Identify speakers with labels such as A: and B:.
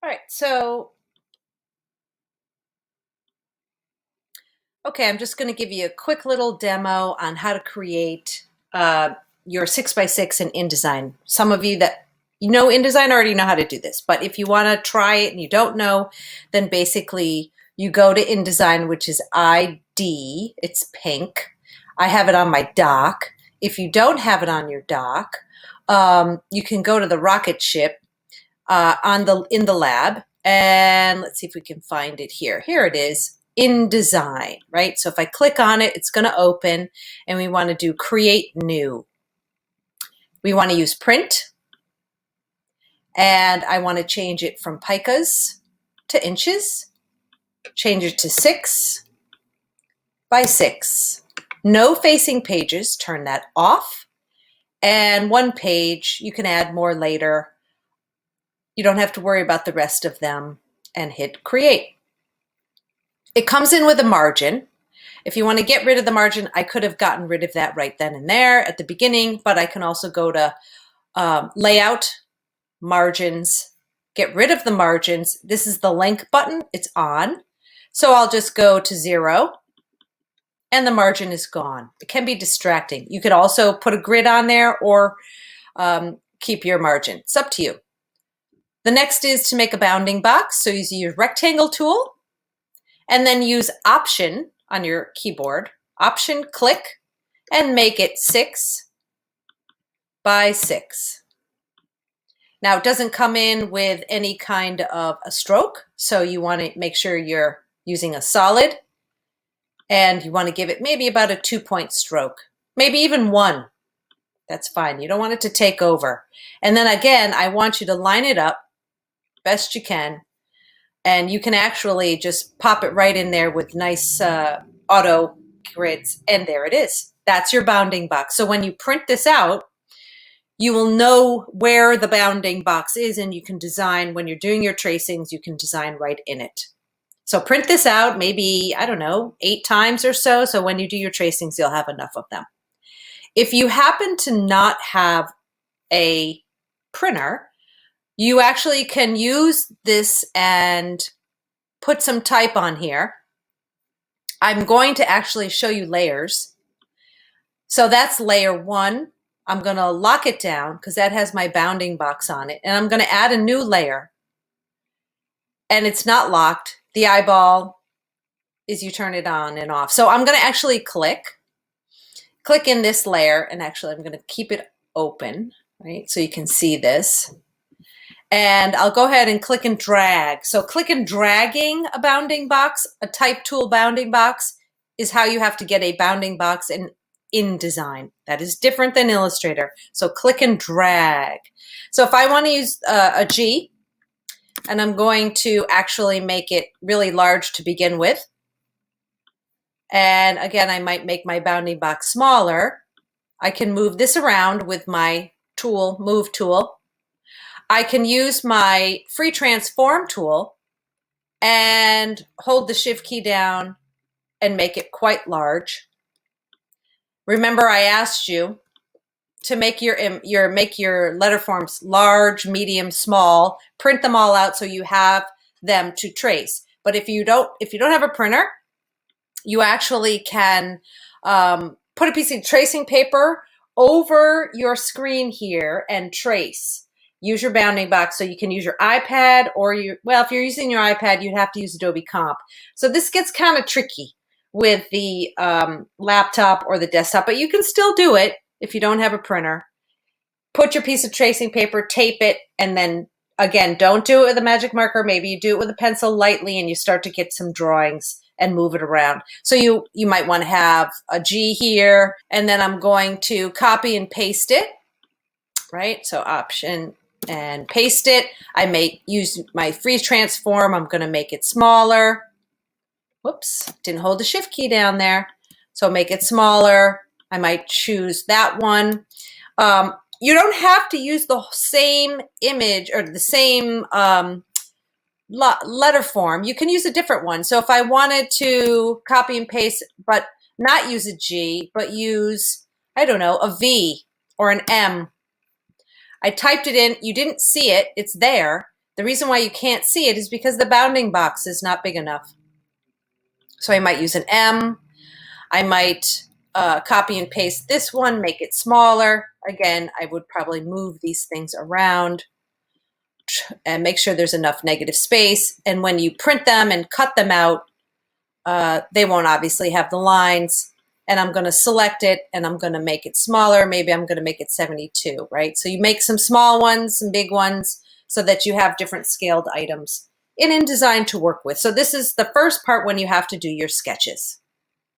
A: All right, so, okay, I'm just going to give you a quick little demo on how to create your 6x6 in InDesign. Some of you that you know InDesign already know how to do this, but if you want to try it and you don't know, then basically you go to InDesign, which is ID, it's pink. I have it on my dock. If you don't have it on your dock, you can go to the rocket ship in the lab, and let's see if we can find it here. Here it is, InDesign, right? So if I click on it, it's going to open, and we want to do create new. We want to use print, and I want to change it from picas to inches, change it to 6 by 6. No facing pages, turn that off, and one page, you can add more later. You don't have to worry about the rest of them, and hit create. It comes in with a margin. If you want to get rid of the margin, I could have gotten rid of that right then and there at the beginning, but I can also go to layout, margins, get rid of the margins. This is the link button, it's on. So I'll just go to 0 and the margin is gone. It can be distracting. You could also put a grid on there or keep your margin. It's up to you. The next is to make a bounding box. So use your rectangle tool and then use Option on your keyboard. Option, click, and make it 6 by 6. Now it doesn't come in with any kind of a stroke, so you want to make sure you're using a solid, and you want to give it maybe about a 2-point stroke, maybe even 1. That's fine. You don't want it to take over. And then again, I want you to line it up best you can, and you can actually just pop it right in there with nice auto grids, and there it is. That's your bounding box. So when you print this out, you will know where the bounding box is, and you can design, when you're doing your tracings, you can design right in it. So print this out maybe, I don't know, 8 times or so, so when you do your tracings, you'll have enough of them. If you happen to not have a printer, you actually can use this and put some type on here. I'm going to actually show you layers. So that's layer 1. I'm going to lock it down because that has my bounding box on it. And I'm going to add a new layer. And it's not locked. The eyeball is you turn it on and off. So I'm going to actually click in this layer, and actually I'm going to keep it open, right? So you can see this. And I'll go ahead and click and drag. So click and dragging a bounding box, a type tool bounding box, is how you have to get a bounding box in InDesign. That is different than Illustrator. So click and drag. So if I want to use a G, and I'm going to actually make it really large to begin with. And again, I might make my bounding box smaller. I can move this around with my tool, move tool. I can use my free transform tool and hold the shift key down and make it quite large. Remember, I asked you to make your letter forms large, medium, small. Print them all out so you have them to trace. But if you don't have a printer, you actually can put a piece of tracing paper over your screen here and trace. Use your bounding box, so you can use your iPad or well, if you're using your iPad, you'd have to use Adobe Comp. So this gets kind of tricky with the laptop or the desktop, but you can still do it if you don't have a printer. Put your piece of tracing paper, tape it, and then again, don't do it with a magic marker. Maybe you do it with a pencil lightly and you start to get some drawings and move it around. So you might want to have a G here, and then I'm going to copy and paste it, right? So Option and paste it. I may use my free transform. I'm going to make it smaller. Whoops, didn't hold the shift key down there. So make it smaller. I might choose that one. You don't have to use the same image or the same letter form. You can use a different one. So if I wanted to copy and paste, but not use a G, but use, I don't know, a V or an M. I typed it in, you didn't see it, it's there. The reason why you can't see it is because the bounding box is not big enough. So I might use an M. I might copy and paste this one, make it smaller. Again, I would probably move these things around and make sure there's enough negative space. And when you print them and cut them out, they won't obviously have the lines. And I'm going to select it and I'm going to make it smaller. Maybe I'm going to make it 72, right? So you make some small ones, some big ones, so that you have different scaled items in InDesign to work with. So this is the first part when you have to do your sketches.